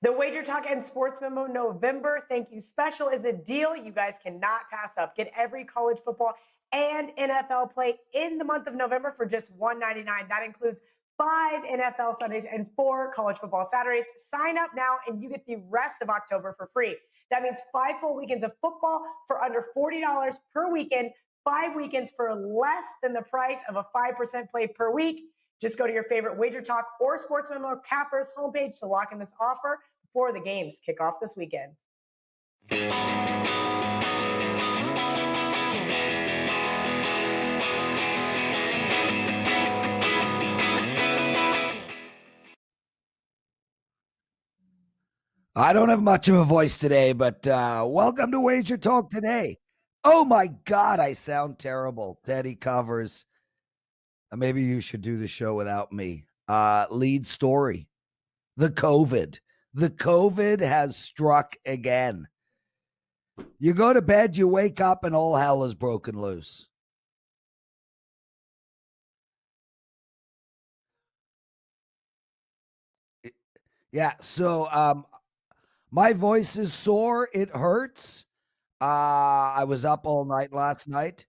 The Wager Talk and Sports Memo November thank you special is a deal you guys cannot pass up. Get every college football and NFL play in the month of November for just $1.99. That includes 5 NFL Sundays and 4 college football Saturdays. Sign up now and you get the rest of October for free. That means 5 full weekends of football for under $40 per weekend, 5 weekends for less than the price of a 5% play per week. Just go to your favorite Wager Talk or Sports Memo Cappers homepage to lock in this offer before the games kick off this weekend. I don't have much of a voice today, but welcome to Wager Talk Today. Oh my God, I sound terrible. Teddy covers. Maybe you should do the show without me. Lead story. The COVID. The COVID has struck again. You go to bed, you wake up, and all hell is broken loose. Yeah, so my voice is sore. It hurts. I was up all night last night,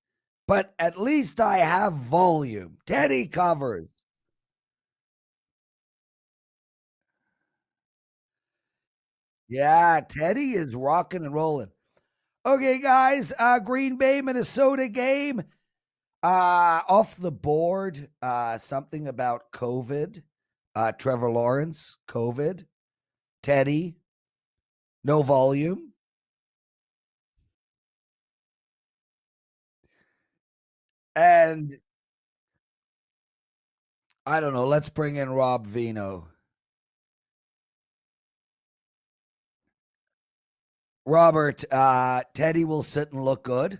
but at least I have volume. Teddy covers. Yeah, Teddy is rocking and rolling. Okay, guys, Green Bay, Minnesota game. Off the board, something about COVID. Trevor Lawrence, COVID. Teddy, no volume. And I don't know, let's bring in Rob Veno. Robert, Teddy will sit and look good.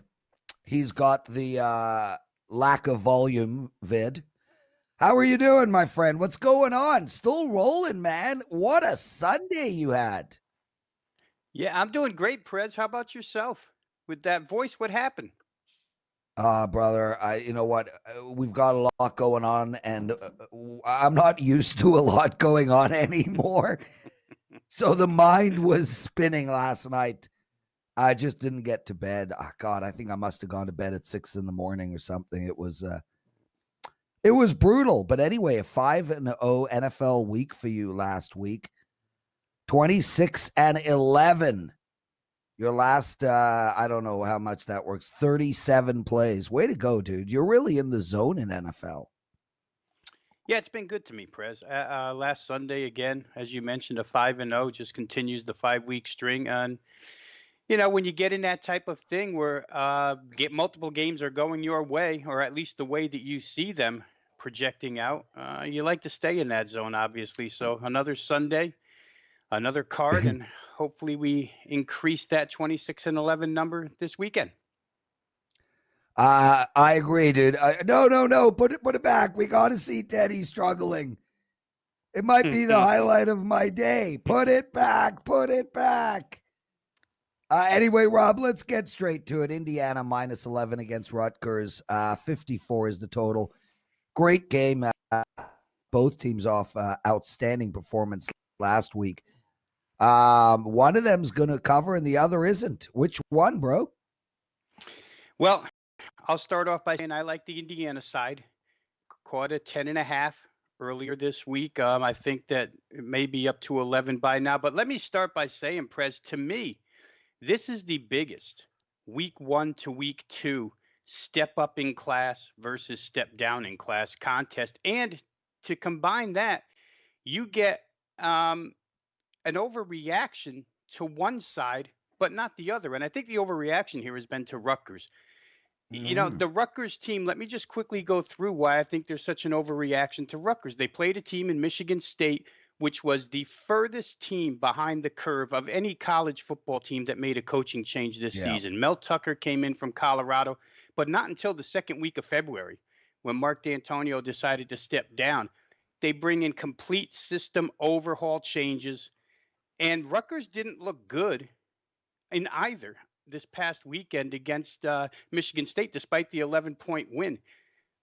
He's got the lack of volume vid. How are you doing, my friend? What's going on? Still rolling, man. What a Sunday you had. Yeah, I'm doing great, Prez. How about yourself? With that voice, what happened? Brother, you know what? We've got a lot going on, and I'm not used to a lot going on anymore. So the mind was spinning last night. I just didn't get to bed. Oh, God, I think I must have gone to bed at 6 a.m. or something. It was brutal. But anyway, a 5-0 NFL week for you last week. 26-11. Your last, I don't know how much that works, 37 plays. Way to go, dude. You're really in the zone in NFL. Yeah, it's been good to me, Prez. Last Sunday, again, as you mentioned, a 5-0 just continues the 5-week string. And, when you get in that type of thing where get multiple games are going your way, or at least the way that you see them projecting out, you like to stay in that zone, obviously. So another Sunday, another card, and hopefully we increase that 26-11 number this weekend. I agree, dude. No. Put it back. We got to see Teddy struggling. It might be the highlight of my day. Put it back. Put it back. Anyway, Rob, let's get straight to it. Indiana -11 against Rutgers. 54 is the total. Great game. Both teams off outstanding performance last week. One of them's going to cover and the other isn't. Which one, bro? Well, I'll start off by saying I like the Indiana side. Caught a 10.5 earlier this week. I think that it may be up to 11 by now. But let me start by saying, Prez, to me, this is the biggest week 1 to week 2 step up in class versus step down in class contest. And to combine that, you get an overreaction to one side, but not the other. And I think the overreaction here has been to Rutgers. The Rutgers team, let me just quickly go through why I think there's such an overreaction to Rutgers. They played a team in Michigan State, which was the furthest team behind the curve of any college football team that made a coaching change this season. Mel Tucker came in from Colorado, but not until the second week of February when Mark D'Antonio decided to step down. They bring in complete system overhaul changes, and Rutgers didn't look good in either this past weekend against Michigan State, despite the 11-point win.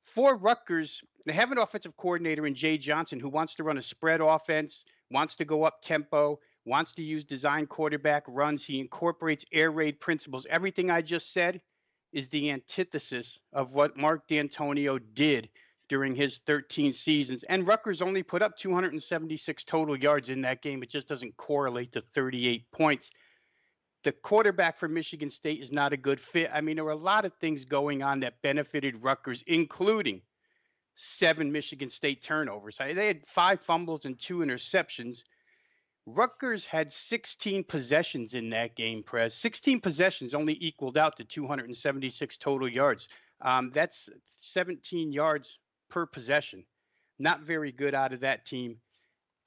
For Rutgers, they have an offensive coordinator in Jay Johnson who wants to run a spread offense, wants to go up tempo, wants to use design quarterback runs. He incorporates air raid principles. Everything I just said is the antithesis of what Mark D'Antonio did during his 13 seasons. And Rutgers only put up 276 total yards in that game. It just doesn't correlate to 38 points. The quarterback for Michigan State is not a good fit. I mean, there were a lot of things going on that benefited Rutgers, including 7 Michigan State turnovers. They had 5 fumbles and 2 interceptions. Rutgers had 16 possessions in that game, Prez. 16 possessions only equaled out to 276 total yards. That's 17 yards per possession. Not very good out of that team.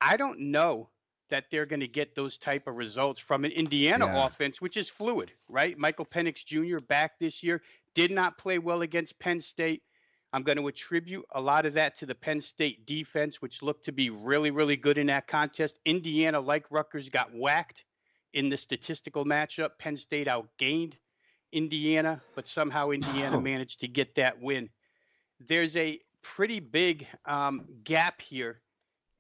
I don't know that they're going to get those type of results from an Indiana offense, which is fluid, right? Michael Penix Jr. back this year, did not play well against Penn State. I'm going to attribute a lot of that to the Penn State defense, which looked to be really, really good in that contest. Indiana, like Rutgers, got whacked in the statistical matchup. Penn State outgained Indiana, but somehow Indiana managed to get that win. There's a pretty big gap here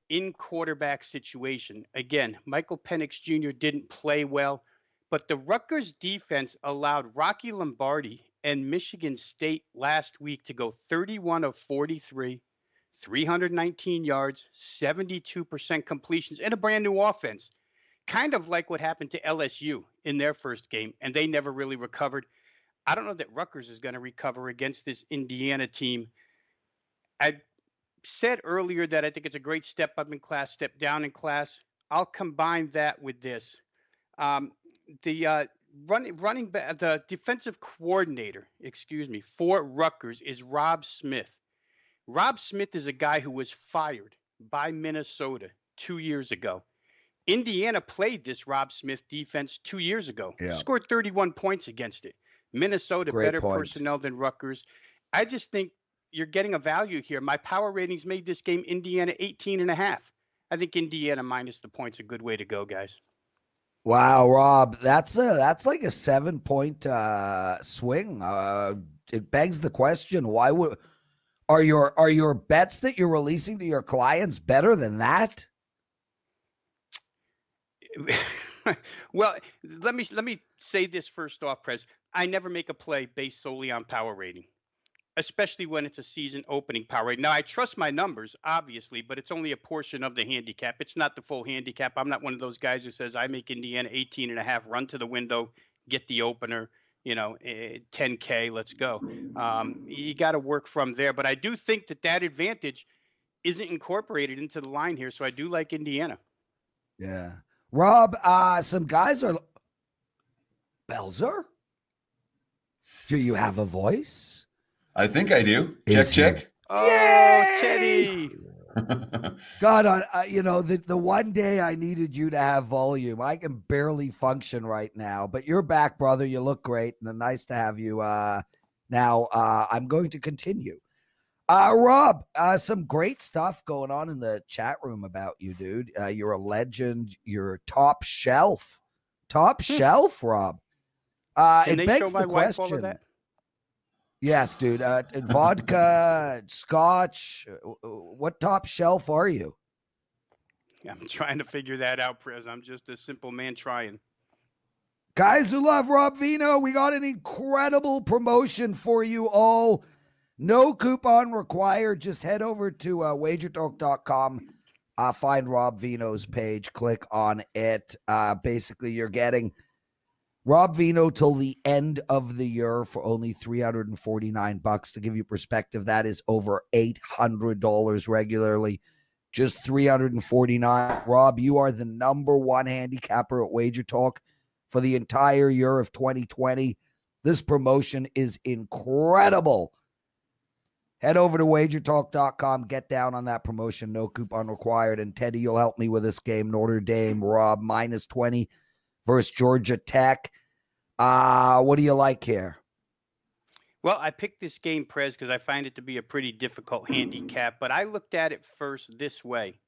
in quarterback situation. Again, Michael Penix Jr. didn't play well, but the Rutgers defense allowed Rocky Lombardi and Michigan State last week to go 31 of 43, 319 yards, 72% completions, and a brand new offense. Kind of like what happened to LSU in their first game, and they never really recovered. I don't know that Rutgers is going to recover against this Indiana team. I said earlier that I think it's a great step up in class, step down in class. I'll combine that with this. The defensive coordinator, for Rutgers is Rob Smith. Rob Smith is a guy who was fired by Minnesota 2 years ago. Indiana played this Rob Smith defense 2 years ago, scored 31 points against it. Minnesota, better personnel than Rutgers. I just think you're getting a value here. My power ratings made this game Indiana 18.5. I think Indiana minus the points a good way to go, guys. Wow, Rob, that's like a 7-point swing. It begs the question: why are your bets that you're releasing to your clients better than that? Well, let me say this first off, Prez. I never make a play based solely on power rating, especially when it's a season opening power rating. Now, I trust my numbers, obviously, but it's only a portion of the handicap. It's not the full handicap. I'm not one of those guys who says I make Indiana 18.5, run to the window, get the opener, 10K, let's go. You got to work from there. But I do think that advantage isn't incorporated into the line here. So I do like Indiana. Yeah. Rob, some guys are... Belzer? Do you have a voice? I think I do. Check. Oh, Yay! Teddy. God, the one day I needed you to have volume, I can barely function right now. But you're back, brother. You look great, and nice to have you. Now, I'm going to continue. Rob, some great stuff going on in the chat room about you, dude. You're a legend. You're top shelf. Top shelf, Rob. Can it they begs show my the wife all of question. that? Yes, dude. Vodka, scotch. What top shelf are you? I'm trying to figure that out, Prez. I'm just a simple man trying. Guys who love Rob Veno, we got an incredible promotion for you all. No coupon required. Just head over to WagerTalk.com. Find Rob Veno's page. Click on it. Basically, you're getting Rob Veno till the end of the year for only $349. To give you perspective, that is over $800 regularly. Just $349. Rob, you are the number one handicapper at WagerTalk for the entire year of 2020. This promotion is incredible. Head over to WagerTalk.com. Get down on that promotion. No coupon required. And Teddy, you'll help me with this game. Notre Dame, Rob, minus 20 versus Georgia Tech. What do you like here? Well, I picked this game, Prez, because I find it to be a pretty difficult handicap. But I looked at it first this way.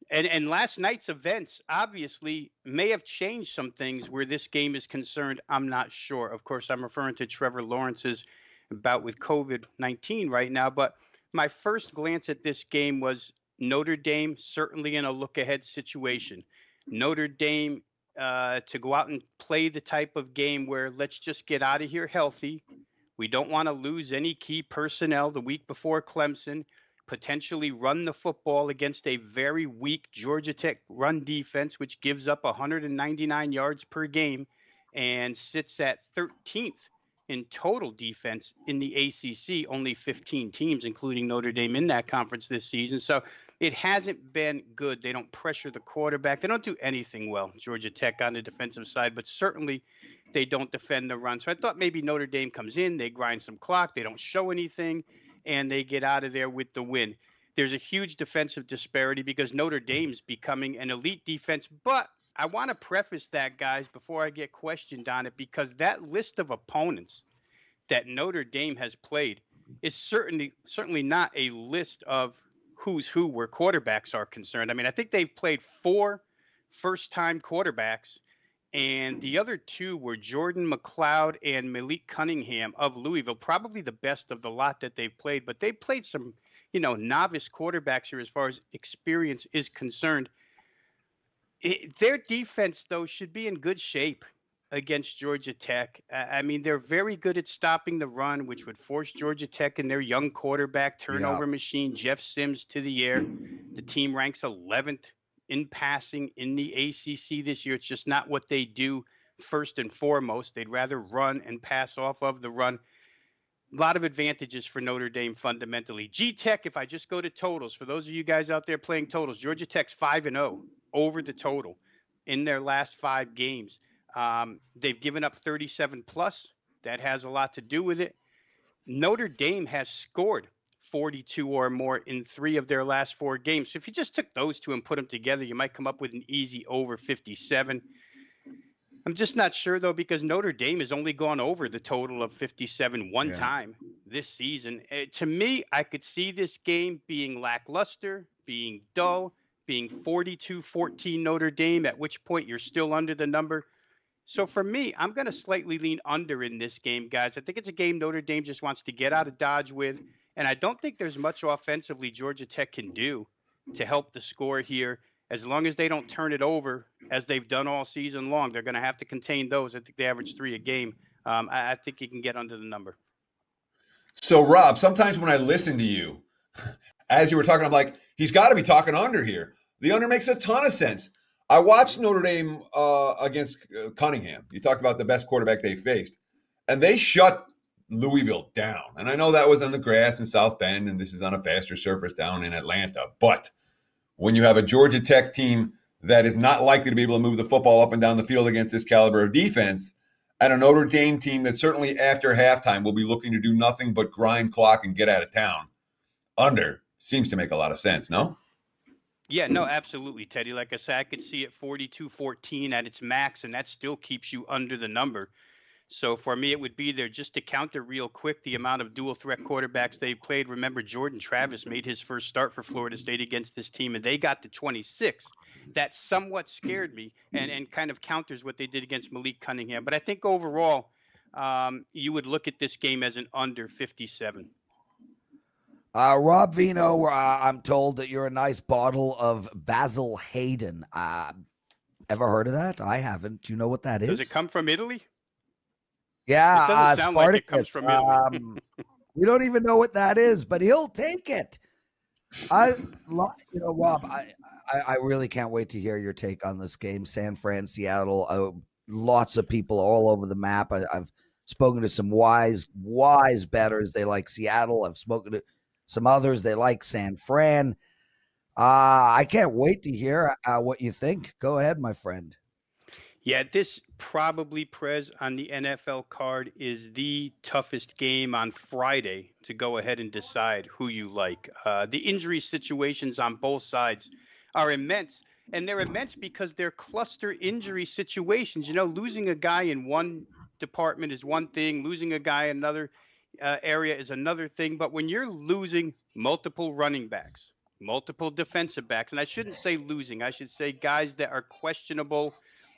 And last night's events obviously may have changed some things where this game is concerned. I'm not sure. Of course, I'm referring to Trevor Lawrence's bout with COVID-19 right now. But my first glance at this game was Notre Dame certainly in a look-ahead situation. Notre Dame to go out and play the type of game where let's just get out of here healthy. We don't want to lose any key personnel the week before Clemson, potentially run the football against a very weak Georgia Tech run defense, which gives up 199 yards per game and sits at 13th in total defense in the ACC, only 15 teams, including Notre Dame, in that conference this season. So it hasn't been good. They don't pressure the quarterback. They don't do anything well, Georgia Tech, on the defensive side, but certainly they don't defend the run. So I thought maybe Notre Dame comes in, they grind some clock, they don't show anything, and they get out of there with the win. There's a huge defensive disparity because Notre Dame's becoming an elite defense, but I want to preface that, guys, before I get questioned on it, because that list of opponents that Notre Dame has played is certainly not a list of who's who where quarterbacks are concerned. I mean, I think they've played 4 first-time quarterbacks, and the other 2 were Jordan McLeod and Malik Cunningham of Louisville, probably the best of the lot that they've played. But they played some, novice quarterbacks here as far as experience is concerned. Their defense, though, should be in good shape against Georgia Tech. I mean, they're very good at stopping the run, which would force Georgia Tech and their young quarterback turnover machine, Jeff Sims, to the air. The team ranks 11th in passing in the ACC this year. It's just not what they do first and foremost. They'd rather run and pass off of the run. A lot of advantages for Notre Dame fundamentally. G-Tech, if I just go to totals, for those of you guys out there playing totals, Georgia Tech's 5-0 over the total in their last 5 games. They've given up 37 plus. That has a lot to do with it. Notre Dame has scored 42 or more in 3 of their last 4 games. So if you just took those 2 and put them together, you might come up with an easy over 57. I'm just not sure, though, because Notre Dame has only gone over the total of 57 one time this season. To me, I could see this game being lackluster, being dull, being 42-14 Notre Dame, at which point you're still under the number. So for me, I'm going to slightly lean under in this game, guys. I think it's a game Notre Dame just wants to get out of Dodge with, and I don't think there's much offensively Georgia Tech can do to help the score here. As long as they don't turn it over, as they've done all season long, they're going to have to contain those. I think they average 3 a game. I think you can get under the number. So, Rob, sometimes when I listen to you, as you were talking, I'm like, he's got to be talking under here. The under makes a ton of sense. I watched Notre Dame against Cunningham. You talked about the best quarterback they faced. And they shut Louisville down. And I know that was on the grass in South Bend, and this is on a faster surface down in Atlanta. But when you have a Georgia Tech team that is not likely to be able to move the football up and down the field against this caliber of defense, and a Notre Dame team that certainly after halftime will be looking to do nothing but grind clock and get out of town, under seems to make a lot of sense, no? Yeah, no, absolutely, Teddy. Like I said, I could see it 42-14 at its max, and that still keeps you under the number. So for me, it would be there. Just to counter real quick the amount of dual threat quarterbacks they played. Remember, Jordan Travis made his first start for Florida State against this team, and they got to 26. That somewhat scared me and kind of counters what they did against Malik Cunningham. But I think overall, you would look at this game as an under 57. Rob Veno, I'm told that you're a nice bottle of Basil Hayden. Ever heard of that? I haven't. Do you know what that is? Does it come from Italy? Yeah, it doesn't sound like it comes from Italy. We don't even know what that is, but he'll take it. Rob, I really can't wait to hear your take on this game. San Fran, Seattle, lots of people all over the map. I've spoken to some wise bettors. They like Seattle. I've spoken to some others. They like San Fran. I can't wait to hear what you think. Go ahead, my friend. Yeah, this probably, Prez, on the NFL card is the toughest game on Friday to go ahead and decide who you like. The injury situations on both sides are immense, and they're immense because they're cluster injury situations. Losing a guy in one department is one thing, losing a guy in another area is another thing. But when you're losing multiple running backs, multiple defensive backs, and I shouldn't say losing, I should say guys that are questionable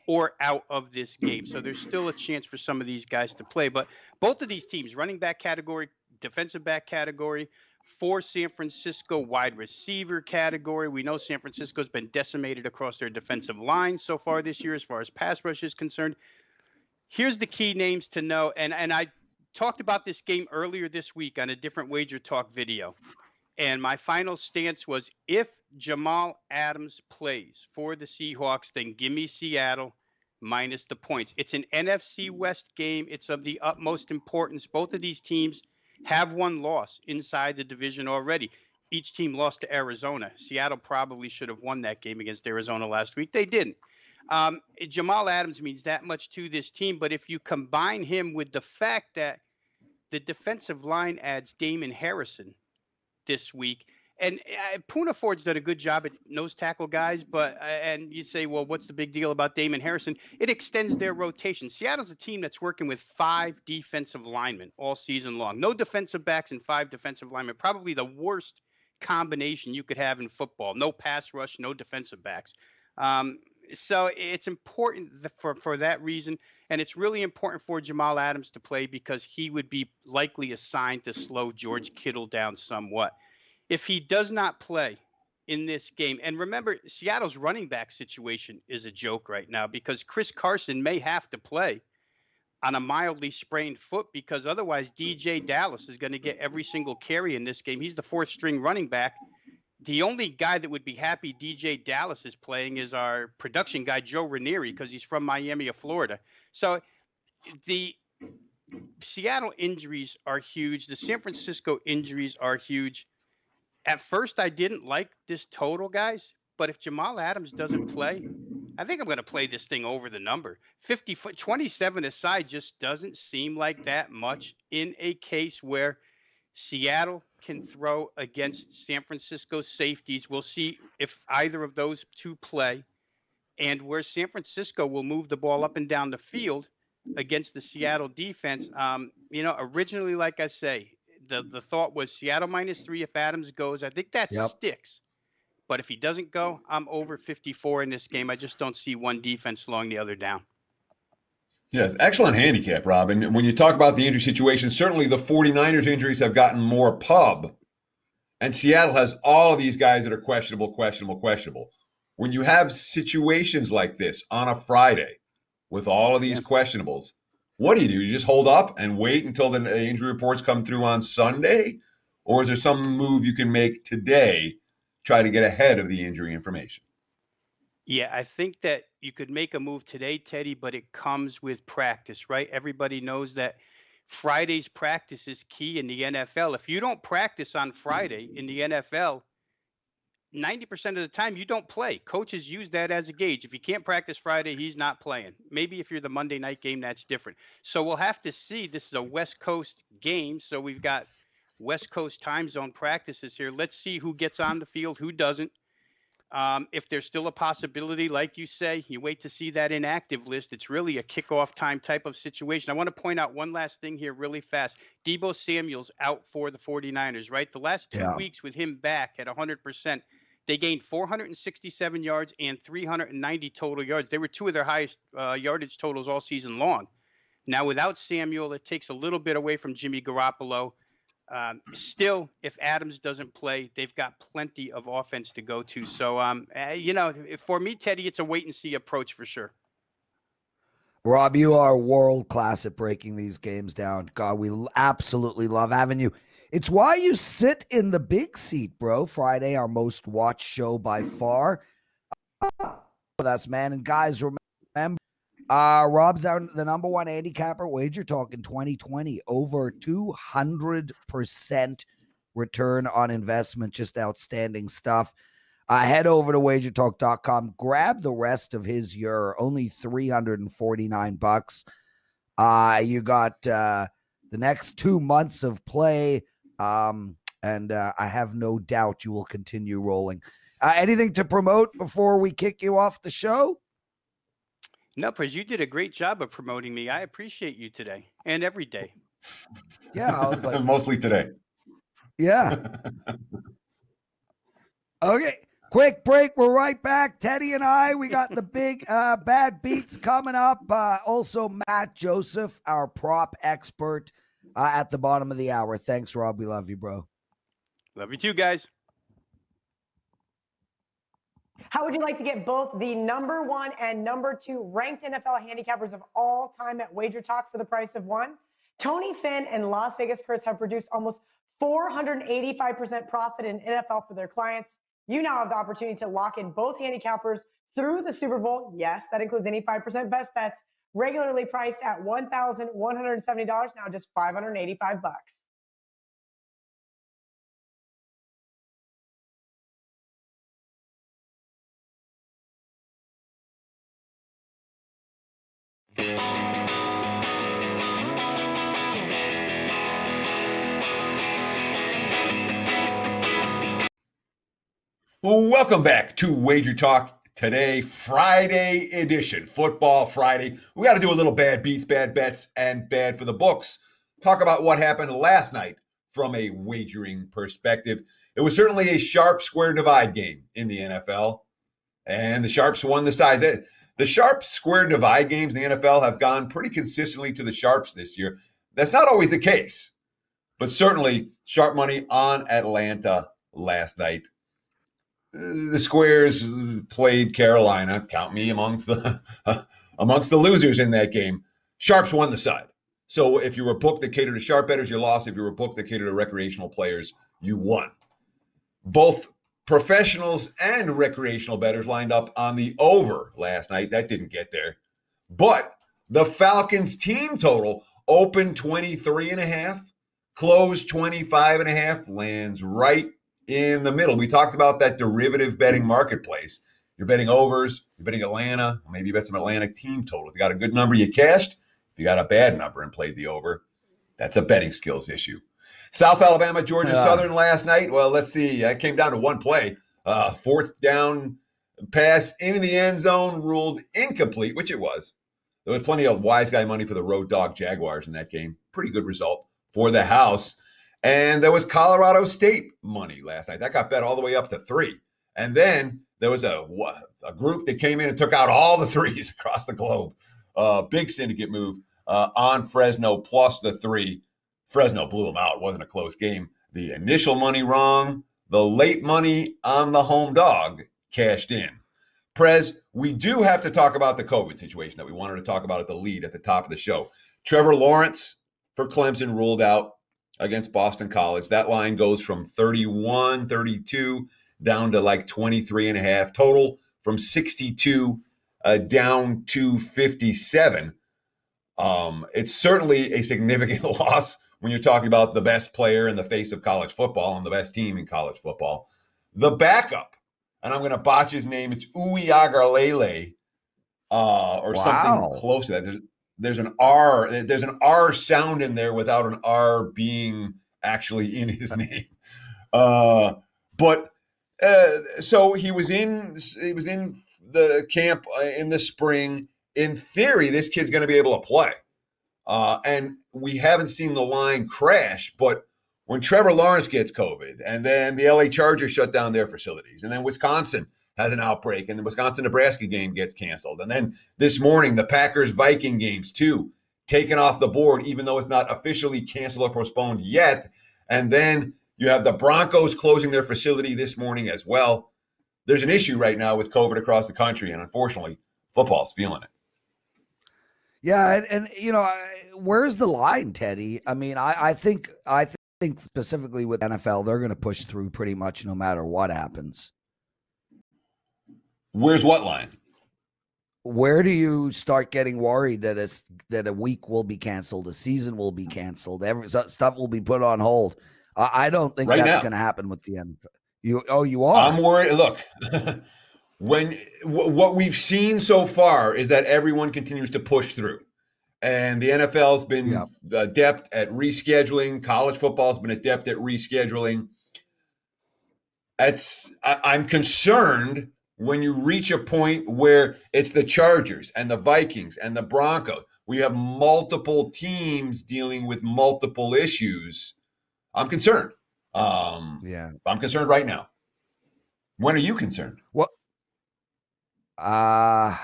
or out of this game. So there's still a chance for some of these guys to play. But both of these teams, running back category, defensive back category, for San Francisco wide receiver category. We know San Francisco's been decimated across their defensive line so far this year as far as pass rush is concerned. Here's the key names to know, and I talked about this game earlier this week on a different Wager Talk video. And my final stance was, if Jamal Adams plays for the Seahawks, then give me Seattle minus the points. It's an NFC West game. It's of the utmost importance. Both of these teams have one loss inside the division already. Each team lost to Arizona. Seattle probably should have won that game against Arizona last week. They didn't. Jamal Adams means that much to this team, but if you combine him with the fact that the defensive line adds Damon Harrison this week, and Poona Ford's done a good job at nose tackle guys, but and you say, well, what's the big deal about Damon Harrison? It extends their rotation. Seattle's a team that's working with 5 defensive linemen all season long. No defensive backs and 5 defensive linemen. Probably the worst combination you could have in football. No pass rush, no defensive backs. So it's important for that reason, and it's really important for Jamal Adams to play because he would be likely assigned to slow George Kittle down somewhat. If he does not play in this game, and remember, Seattle's running back situation is a joke right now because Chris Carson may have to play on a mildly sprained foot because otherwise DJ Dallas is going to get every single carry in this game. He's the 4th string running back. The only guy that would be happy DJ Dallas is playing is our production guy, Joe Ranieri, because he's from Miami of Florida. So the Seattle injuries are huge. The San Francisco injuries are huge. At first, I didn't like this total, guys, but if Jamal Adams doesn't play, I think I'm going to play this thing over the number. 27 aside just doesn't seem like that much in a case where Seattle can throw against San Francisco's safeties. We'll see if either of those two play, and where San Francisco will move the ball up and down the field against the Seattle defense. Originally, like I say, the thought was Seattle -3 if Adams goes. I think that sticks. But if he doesn't go, I'm over 54 in this game. I just don't see one defense slowing the other down. Yes, excellent handicap, Rob. And when you talk about the injury situation, certainly the 49ers injuries have gotten more pub. And Seattle has all of these guys that are questionable. When you have situations like this on a Friday with all of these questionables, what do? You just hold up and wait until the injury reports come through on Sunday? Or is there some move you can make today, try to get ahead of the injury information? Yeah, I think that you could make a move today, Teddy, but it comes with practice, right? Everybody knows that Friday's practice is key in the NFL. If you don't practice on Friday in the NFL, 90% of the time you don't play. Coaches use that as a gauge. If you can't practice Friday, he's not playing. Maybe if you're the Monday night game, that's different. So we'll have to see. This is a West Coast game, so we've got West Coast time zone practices here. Let's see who gets on the field, who doesn't. If there's still a possibility, like you say, you wait to see that inactive list. It's really a kickoff time type of situation. I want to point out one last thing here really fast. Deebo Samuel's out for the 49ers, right? The last 2 weeks with him back at 100%, they gained 467 yards and 390 total yards. They were 2 of their highest yardage totals all season long. Now, without Samuel, it takes a little bit away from Jimmy Garoppolo. Still, if Adams doesn't play, they've got plenty of offense to go to. So, for me, Teddy, it's a wait and see approach for sure. Rob, you are world class at breaking these games down. God, we absolutely love having you. It's why you sit in the big seat, bro. Friday, our most watched show by far. With us, man. And guys, remember, Rob's the number 1 handicapper. WagerTalk in 2020, over 200% return on investment. Just outstanding stuff. Head over to WagerTalk.com. Grab the rest of his year, only $349. You got the next 2 months of play, and I have no doubt you will continue rolling. Anything to promote before we kick you off the show? No, Prez, you did a great job of promoting me. I appreciate you today and every day. Yeah, I was like, mostly today. Yeah. Okay, quick break. We're right back. Teddy and I, we got the big bad beats coming up. Also, Matt Joseph, our prop expert, at the bottom of the hour. Thanks, Rob. We love you, bro. Love you too, guys. How would you like to get both the number 1 and number 2 ranked NFL handicappers of all time at WagerTalk for the price of one? Tony Finn and Las Vegas Chris have produced almost 485% profit in NFL for their clients. You now have the opportunity to lock in both handicappers through the Super Bowl. Yes, that includes any 5% best bets, regularly priced at $1,170, now just $585. Welcome back to Wager Talk Today, Friday edition, Football Friday. We got to do a little bad beats, bad bets, and bad for the books. Talk about what happened last night from a wagering perspective. It was certainly a sharp square divide game in the NFL, and the Sharps won the side. The sharp square divide games in the NFL have gone pretty consistently to the Sharps this year. That's not always the case, but certainly sharp money on Atlanta last night. The Squares played Carolina. Count me amongst the losers in that game. Sharps won the side. So if you were booked that catered to sharp bettors, you lost. If you were booked that catered to recreational players, you won. Both professionals and recreational bettors lined up on the over last night. That didn't get there. But the Falcons team total opened 23.5, closed 25.5, lands right in the middle. We talked about that derivative betting marketplace. You're betting overs, you're betting Atlanta, maybe you bet some Atlanta team total. If you got a good number, you cashed. If you got a bad number and played the over, that's a betting skills issue. South Alabama, Georgia Southern last night. Well, let's see. I came down to one play. Fourth down pass into the end zone ruled incomplete, which it was. There was plenty of wise guy money for the Road Dog Jaguars in that game. Pretty good result for the house. And there was Colorado State money last night. That got bet all the way up to 3. And then there was a group that came in and took out all the threes across the globe. Big syndicate move on Fresno plus the 3. Fresno blew them out. It wasn't a close game. The initial money wrong. The late money on the home dog cashed in. Prez, we do have to talk about the COVID situation that we wanted to talk about at the lead at the top of the show. Trevor Lawrence for Clemson ruled out against Boston College. That line goes from 31, 32 down to like 23.5. Total from 62 down to 57. It's certainly a significant loss when you're talking about the best player in the face of college football and the best team in college football. The backup, and I'm going to botch his name, it's Uiagalelei or something close to that. There's an R sound in there without an R being actually in his name. So he was in the camp in the spring. In theory, this kid's going to be able to play. And we haven't seen the line crash, but when Trevor Lawrence gets COVID and then the LA Chargers shut down their facilities and then Wisconsin has an outbreak and the Wisconsin-Nebraska game gets canceled. And then this morning, the Packers-Viking games too, taken off the board, even though it's not officially canceled or postponed yet. And then you have the Broncos closing their facility this morning as well. There's an issue right now with COVID across the country, and unfortunately, football's feeling it. Yeah, and where's the line, Teddy? I mean, I think specifically with NFL, they're going to push through pretty much no matter what happens. Where's what line? Where do you start getting worried that a week will be canceled, a season will be canceled, stuff will be put on hold? I don't think that's going to happen with the NFL. You are? I'm worried. Look, what we've seen so far is that everyone continues to push through, and the NFL's been adept at rescheduling. College football's been adept at rescheduling. I'm concerned when you reach a point where it's the Chargers and the Vikings and the Broncos. We have multiple teams dealing with multiple issues. I'm concerned. I'm concerned right now. When are you concerned? Well, I'm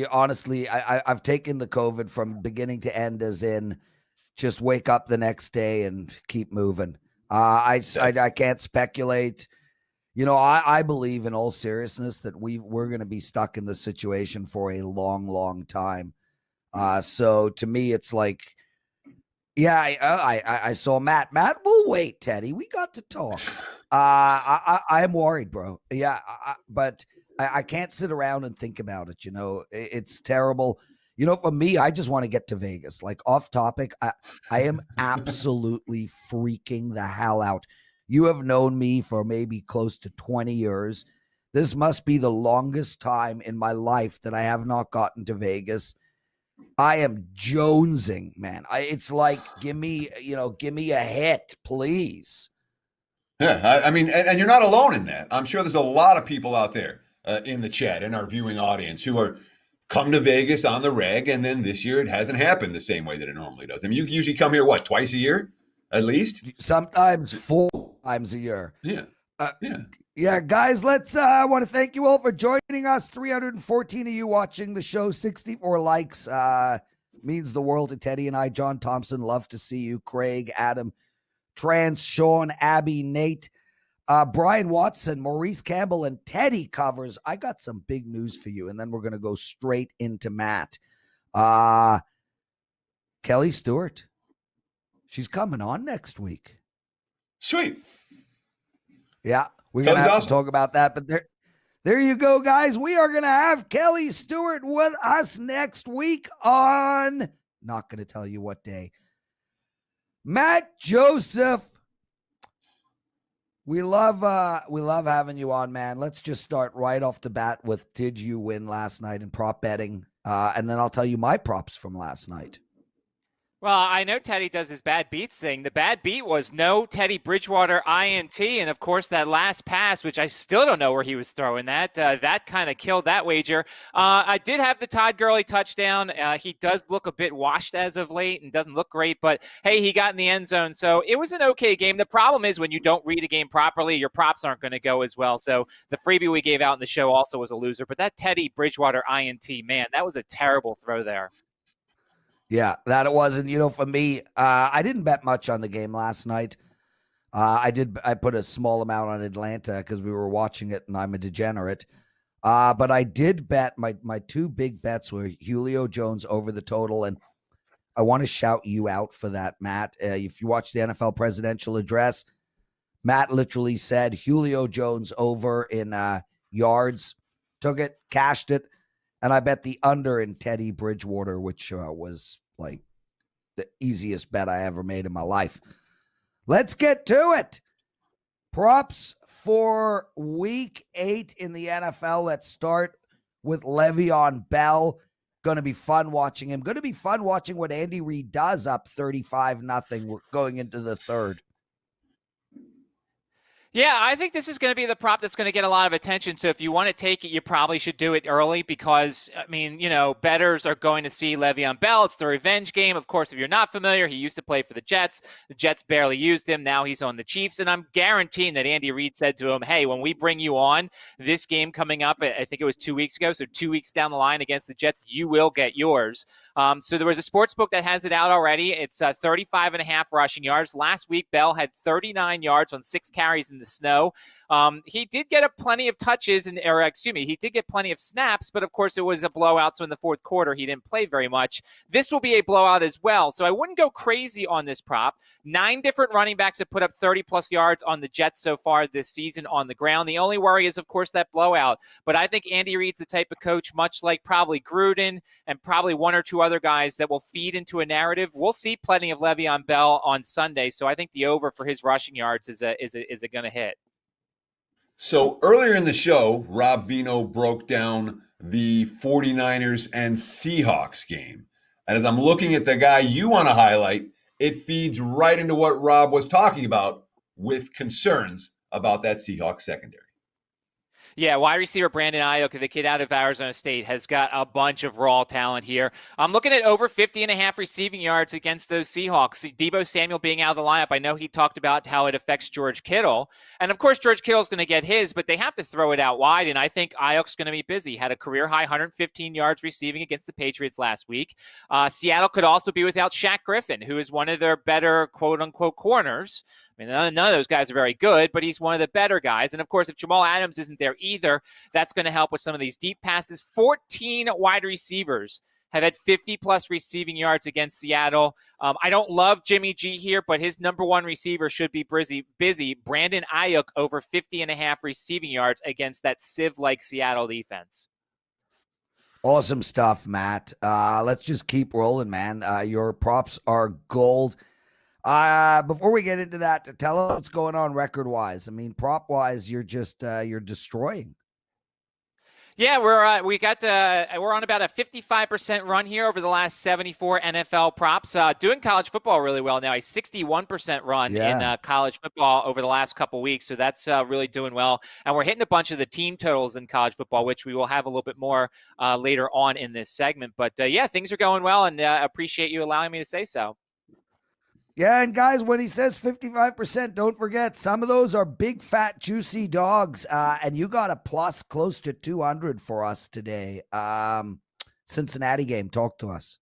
honestly, I've taken the COVID from beginning to end, as in just wake up the next day and keep moving. I can't speculate. You know, I believe in all seriousness that we're going to be stuck in this situation for a long, long time. So to me, it's like, yeah, I saw Matt. Matt, we'll wait, Teddy. We got to talk. I'm worried, bro. Yeah, but I can't sit around and think about it. You know, it's terrible. You know, for me, I just want to get to Vegas. Like, off topic, I am absolutely freaking the hell out. You have known me for maybe close to 20 years. This must be the longest time in my life that I have not gotten to Vegas. I am jonesing, man. It's like, give me a hit, please. Yeah, I mean, and you're not alone in that. I'm sure there's a lot of people out there in the chat, in our viewing audience, who are come to Vegas on the reg, and then this year it hasn't happened the same way that it normally does. I mean, you usually come here, what, twice a year at least? Sometimes 4 times a year. Yeah. Yeah, guys, I want to thank you all for joining us. 314 of you watching the show, 64 likes. Means the world to Teddy and I. John Thompson, love to see you. Craig, Adam, Trans, Sean, Abby, Nate, Brian Watson, Maurice Campbell, and Teddy covers. I got some big news for you, and then we're going to go straight into Matt. Kelly Stewart. She's coming on next week. Sweet. Yeah, we're going to have to talk about that. But there you go, guys. We are going to have Kelly Stewart with us next week on, not going to tell you what day. Matt Joseph, we love having you on, man. Let's just start right off the bat with, did you win last night in prop betting? And then I'll tell you my props from last night. Well, I know Teddy does his bad beats thing. The bad beat was no Teddy Bridgewater INT, and of course that last pass, which I still don't know where he was throwing that. That kind of killed that wager. I did have the Todd Gurley touchdown. He does look a bit washed as of late and doesn't look great, but hey, he got in the end zone, so it was an okay game. The problem is when you don't read a game properly, your props aren't going to go as well. So the freebie we gave out in the show also was a loser, but that Teddy Bridgewater INT, man, that was a terrible throw there. Yeah, that it was. And, you know, for me, I didn't bet much on the game last night. I put a small amount on Atlanta because we were watching it and I'm a degenerate. But I did bet my 2 big bets were Julio Jones over the total. And I want to shout you out for that, Matt. If you watch the NFL presidential address, Matt literally said Julio Jones over in yards, took it, cashed it. And I bet the under in Teddy Bridgewater, which was like the easiest bet I ever made in my life. Let's get to it. Props for week 8 in the NFL. Let's start with Le'Veon Bell. Going to be fun watching him. Going to be fun watching what Andy Reid does up 35-0. We're going into the third. Yeah, I think this is going to be the prop that's going to get a lot of attention. So if you want to take it, you probably should do it early because, I mean, you know, bettors are going to see Le'Veon Bell. It's the revenge game. Of course, if you're not familiar, he used to play for the Jets. The Jets barely used him. Now he's on the Chiefs. And I'm guaranteeing that Andy Reid said to him, hey, when we bring you on this game coming up, I think it was 2 weeks ago. So 2 weeks down the line against the Jets, you will get yours. So there was a sports book that has it out already. It's 35.5 rushing yards. Last week, Bell had 39 yards on 6 carries in the snow. He did get plenty of touches, he did get plenty of snaps, but of course it was a blowout, so in the fourth quarter he didn't play very much. This will be a blowout as well, so I wouldn't go crazy on this prop. 9 different running backs have put up 30-plus yards on the Jets so far this season on the ground. The only worry is, of course, that blowout, but I think Andy Reid's the type of coach, much like probably Gruden and probably 1 or 2 other guys, that will feed into a narrative. We'll see plenty of Le'Veon Bell on Sunday, so I think the over for his rushing yards is going to hit. So earlier in the show, Rob Veno broke down the 49ers and Seahawks game. And as I'm looking at the guy you want to highlight, it feeds right into what Rob was talking about with concerns about that Seahawks secondary. Yeah, wide receiver Brandon Ayuk, the kid out of Arizona State, has got a bunch of raw talent here. I'm looking at over 50.5 receiving yards against those Seahawks. Deebo Samuel being out of the lineup, I know he talked about how it affects George Kittle. And, of course, George Kittle's going to get his, but they have to throw it out wide, and I think Ayuk's going to be busy. Had a career-high 115 yards receiving against the Patriots last week. Seattle could also be without Shaq Griffin, who is one of their better quote-unquote corners. mean, none of those guys are very good, but he's one of the better guys. And of course, if Jamal Adams isn't there either, that's going to help with some of these deep passes. 14 wide receivers have had 50-plus receiving yards against Seattle. I don't love Jimmy G here, but his number one receiver should be busy. Brandon Ayuk over 50.5 receiving yards against that sieve-like Seattle defense. Awesome stuff, Matt. Let's just keep rolling, man. Your props are gold. Before we get into that, tell us what's going on record-wise. I mean, prop-wise, you're destroying. Yeah, we're on about a 55% run here over the last 74 NFL props. Doing college football really well now. A 61% run in college football over the last couple weeks. So that's really doing well. And we're hitting a bunch of the team totals in college football, which we will have a little bit more later on in this segment. But yeah, things are going well, and appreciate you allowing me to say so. Yeah, and guys, when he says 55%, don't forget, some of those are big, fat, juicy dogs, and you got a plus close to 200 for us today. Cincinnati game, talk to us.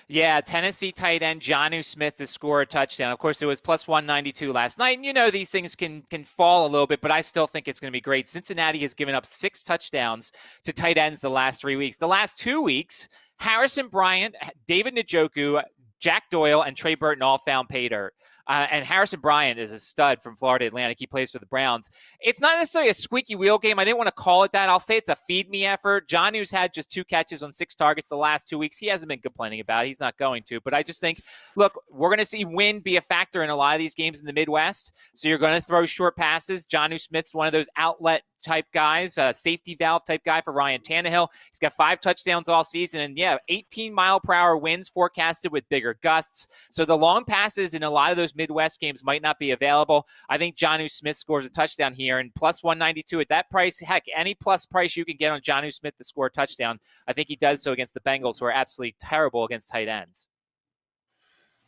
Yeah, Tennessee tight end Jonnu Smith to score a touchdown. Of course, it was plus 192 last night, and you know these things can fall a little bit, but I still think it's going to be great. Cincinnati has given up 6 touchdowns to tight ends the last 3 weeks. The last 2 weeks, Harrison Bryant, David Njoku, Jack Doyle, and Trey Burton all found pay dirt. And Harrison Bryant is a stud from Florida Atlantic. He plays for the Browns. It's not necessarily a squeaky wheel game. I didn't want to call it that. I'll say it's a feed me effort. Jonnu's had just 2 catches on 6 targets the last 2 weeks. He hasn't been complaining about it. He's not going to. But I just think, look, we're going to see wind be a factor in a lot of these games in the Midwest. So you're going to throw short passes. Jonnu Smith's one of those outlet type guys, safety valve type guy for Ryan Tannehill. He's got 5 touchdowns all season, and 18-mile-per-hour winds forecasted with bigger gusts. So the long passes in a lot of those Midwest games might not be available. I think Jonnu Smith scores a touchdown here, and plus 192 at that price. Heck, any plus price you can get on Jonnu Smith to score a touchdown, I think he does so against the Bengals, who are absolutely terrible against tight ends.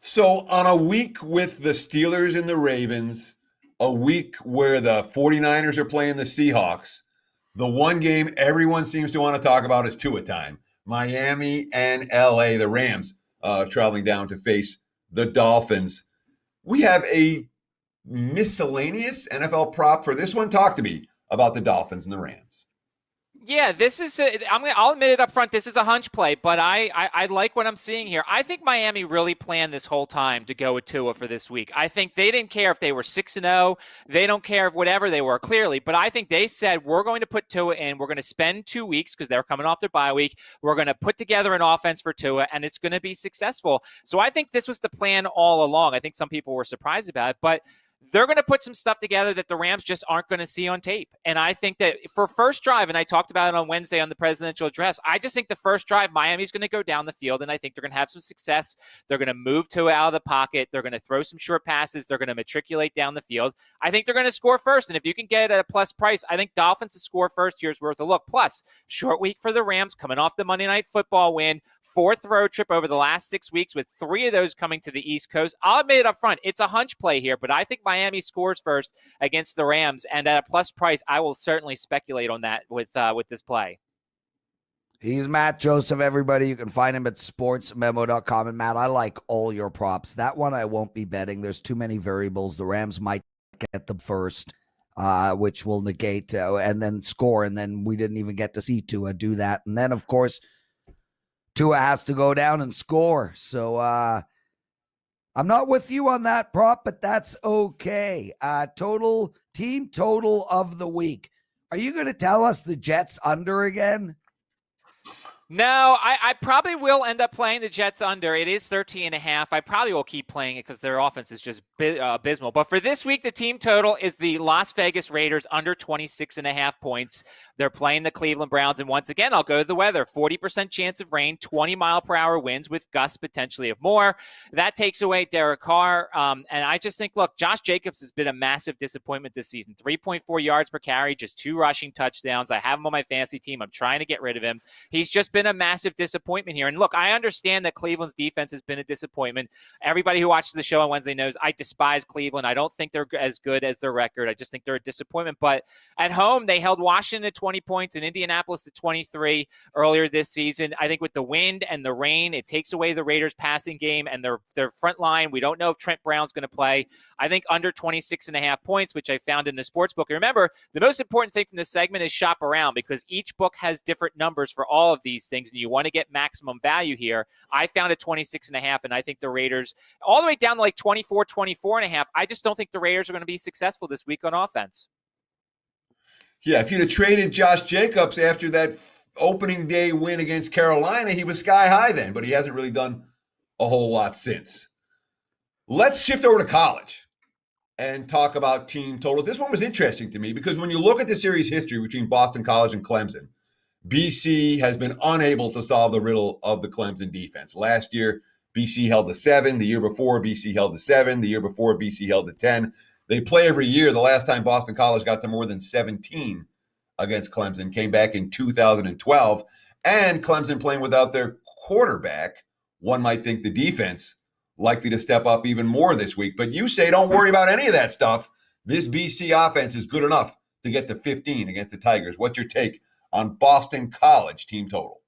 So on a week with the Steelers and the Ravens, a week where the 49ers are playing the Seahawks, the one game everyone seems to want to talk about is Tua time. Miami and LA, the Rams, traveling down to face the Dolphins. We have a miscellaneous NFL prop for this one. Talk to me about the Dolphins and the Rams. Yeah, this is I'll admit it up front. This is a hunch play, but I like what I'm seeing here. I think Miami really planned this whole time to go with Tua for this week. I think they didn't care if they were 6-0. They don't care if whatever they were, clearly. But I think they said, we're going to put Tua in. We're going to spend 2 weeks because they're coming off their bye week. We're going to put together an offense for Tua, and it's going to be successful. So I think this was the plan all along. I think some people were surprised about it, but they're going to put some stuff together that the Rams just aren't going to see on tape. And I think that for first drive, and I talked about it on Wednesday on the presidential address, I just think the first drive, Miami's going to go down the field, and I think they're going to have some success. They're going to move Tua out of the pocket. They're going to throw some short passes. They're going to matriculate down the field. I think they're going to score first. And if you can get it at a plus price, I think Dolphins to score first here's worth a look. Plus, short week for the Rams coming off the Monday Night Football win, 4th road trip over the last 6 weeks with 3 of those coming to the East Coast. I'll admit it up front. It's a hunch play here, but I think Miami scores first against the Rams, and at a plus price, I will certainly speculate on that with this play. He's Matt Joseph, everybody. You can find him at sportsmemo.com. And Matt, I like all your props. That one I won't be betting. There's too many variables. The Rams might get them first, which will negate and then score, and then we didn't even get to see Tua do that. And then, of course, Tua has to go down and score. So, I'm not with you on that prop, but that's okay. Team total of the week. Are you going to tell us the Jets under again? No, I probably will end up playing the Jets under. It is 13.5. I probably will keep playing it because their offense is just abysmal. But for this week, the team total is the Las Vegas Raiders under 26.5 points. They're playing the Cleveland Browns. And once again, I'll go to the weather. 40% chance of rain, 20-mile-per-hour winds with gusts potentially of more. That takes away Derek Carr. And I just think, look, Josh Jacobs has been a massive disappointment this season. 3.4 yards per carry, just 2 rushing touchdowns. I have him on my fantasy team. I'm trying to get rid of him. He's just been a massive disappointment here. And look, I understand that Cleveland's defense has been a disappointment. Everybody who watches the show on Wednesday knows I despise Cleveland. I don't think they're as good as their record. I just think they're a disappointment. But at home, they held Washington to 20 points and Indianapolis to 23 earlier this season. I think with the wind and the rain, it takes away the Raiders' passing game and their front line. We don't know if Trent Brown's going to play. I think under 26.5 points, which I found in the sports book. And remember, the most important thing from this segment is shop around, because each book has different numbers for all of these things, and you want to get maximum value here. I found a 26.5, and I think the Raiders, all the way down to like 24.5, I just don't think the Raiders are going to be successful this week on offense. Yeah, if you'd have traded Josh Jacobs after that opening day win against Carolina, he was sky high then, but he hasn't really done a whole lot since. Let's shift over to college and talk about team totals. This one was interesting to me because when you look at the series history between Boston College and Clemson, BC has been unable to solve the riddle of the Clemson defense. Last year, BC held to 7. The year before, BC held to 7. The year before, BC held to 10. They play every year. The last time Boston College got to more than 17 against Clemson came back in 2012. And Clemson playing without their quarterback, one might think the defense likely to step up even more this week. But you say don't worry about any of that stuff. This BC offense is good enough to get to 15 against the Tigers. What's your take on Boston College team total?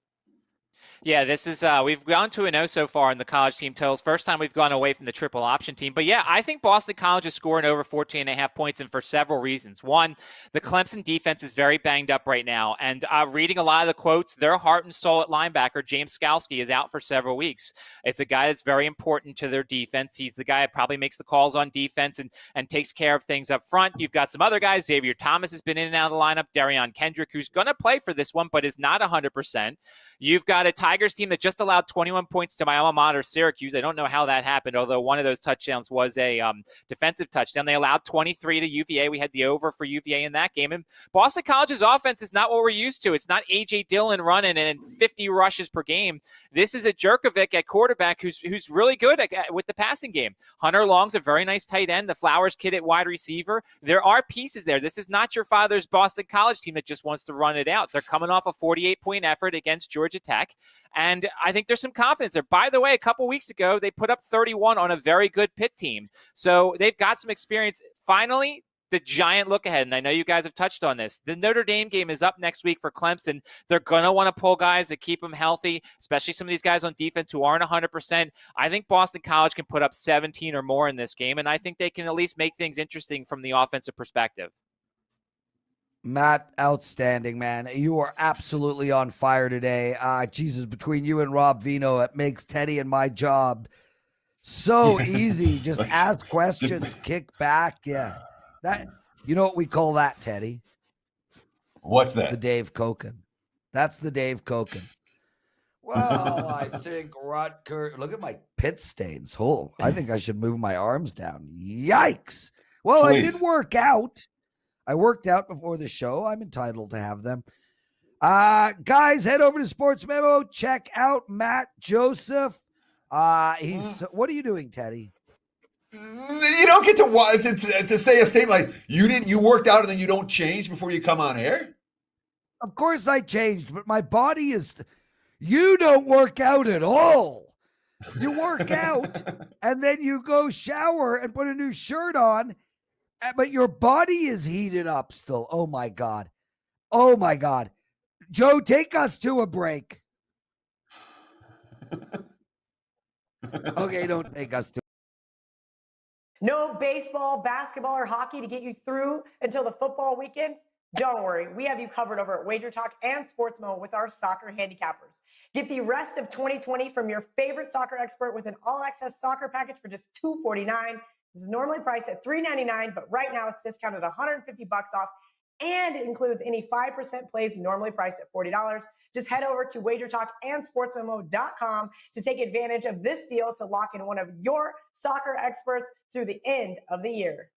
Yeah, this is we've gone 2-0 so far in the college team totals. First time we've gone away from the triple option team. But yeah, I think Boston College is scoring over 14.5 points, and for several reasons. One, the Clemson defense is very banged up right now. And reading a lot of the quotes, their heart and soul at linebacker, James Skalski, is out for several weeks. It's a guy that's very important to their defense. He's the guy that probably makes the calls on defense and takes care of things up front. You've got some other guys. Xavier Thomas has been in and out of the lineup. Darion Kendrick, who's going to play for this one, but is not 100%. You've got a Tigers team that just allowed 21 points to my alma mater, Syracuse. I don't know how that happened, although one of those touchdowns was a defensive touchdown. They allowed 23 to UVA. We had the over for UVA in that game. And Boston College's offense is not what we're used to. It's not A.J. Dillon running and 50 rushes per game. This is a Jerkovic at quarterback who's really good with the passing game. Hunter Long's a very nice tight end. The Flowers kid at wide receiver. There are pieces there. This is not your father's Boston College team that just wants to run it out. They're coming off a 48-point effort against Georgia Tech. And I think there's some confidence there. By the way, a couple weeks ago, they put up 31 on a very good Pitt team. So they've got some experience. Finally, the giant look ahead, and I know you guys have touched on this. The Notre Dame game is up next week for Clemson. They're going to want to pull guys that keep them healthy, especially some of these guys on defense who aren't 100%. I think Boston College can put up 17 or more in this game, and I think they can at least make things interesting from the offensive perspective. Matt, outstanding, man. You are absolutely on fire today. Jesus, between you and Rob Veno, it makes Teddy and my job so easy. Just ask questions, kick back. Yeah. That, you know what we call that, Teddy? What's that? The Dave Koken. That's the Dave Koken. Well, I think Rutgers. Look at my pit stains. Oh, I think I should move my arms down. Yikes. Well, Please. I did work out. I worked out before the show. I'm entitled to have them. Guys, head over to Sports Memo. Check out Matt Joseph. What are you doing, Teddy? You don't get to say a statement like you worked out and then you don't change before you come on air? Of course I changed, but my body is... You don't work out at all. You work out and then you go shower and put a new shirt on, but your body is heated up still. Oh, my God. Oh, my God. Joe, take us to a break. Okay, don't take us to. No baseball, basketball, or hockey to get you through until the football weekend? Don't worry, we have you covered over at WagerTalk and Sports Mode with our soccer handicappers. Get the rest of 2020 from your favorite soccer expert with an all-access soccer package for just $249. This is normally priced at $399, but right now it's discounted $150 off, and it includes any 5% plays normally priced at $40. Just head over to WagerTalk and SportsMemo.com to take advantage of this deal to lock in one of your soccer experts through the end of the year.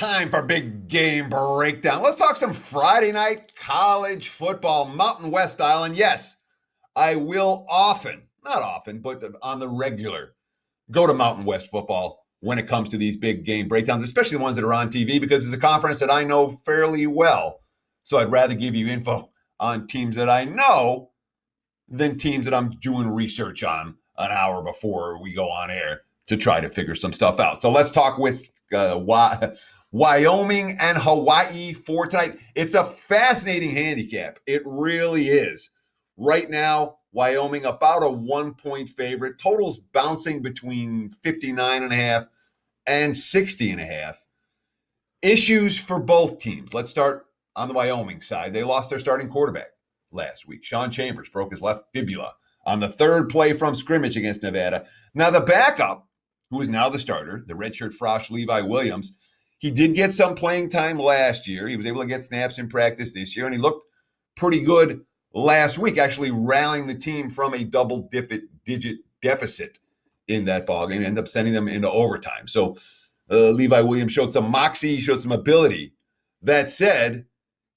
Time for big game breakdown. Let's talk some Friday night college football, Mountain West style. And yes, I will not often, but on the regular, go to Mountain West football when it comes to these big game breakdowns, especially the ones that are on TV, because it's a conference that I know fairly well. So I'd rather give you info on teams that I know than teams that I'm doing research on an hour before we go on air to try to figure some stuff out. So let's talk with Wyoming and Hawaii for tonight. It's a fascinating handicap. It really is. Right now, Wyoming about a 1-point favorite. Totals bouncing between 59.5 and 60.5. Issues for both teams. Let's start on the Wyoming side. They lost their starting quarterback last week. Sean Chambers broke his left fibula on the third play from scrimmage against Nevada. Now the backup, who is now the starter, the redshirt frosh Levi Williams, he did get some playing time last year. He was able to get snaps in practice this year, and he looked pretty good last week, actually rallying the team from a double-digit deficit in that ballgame, ended up sending them into overtime. So Levi Williams showed some moxie, showed some ability. That said,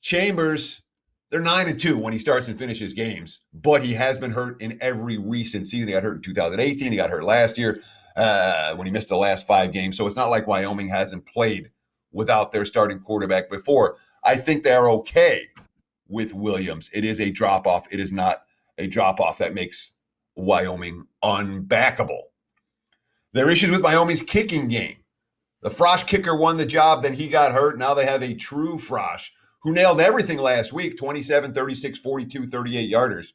Chambers, they're 9-2 when he starts and finishes games, but he has been hurt in every recent season. He got hurt in 2018. He got hurt last year when he missed the last 5 games. So it's not like Wyoming hasn't played without their starting quarterback before. I think they're okay with Williams. It is a drop-off. It is not a drop-off that makes Wyoming unbackable. There are issues with Wyoming's kicking game. The Frosh kicker won the job, then he got hurt. Now they have a true Frosh who nailed everything last week, 27, 36, 42, 38 yarders,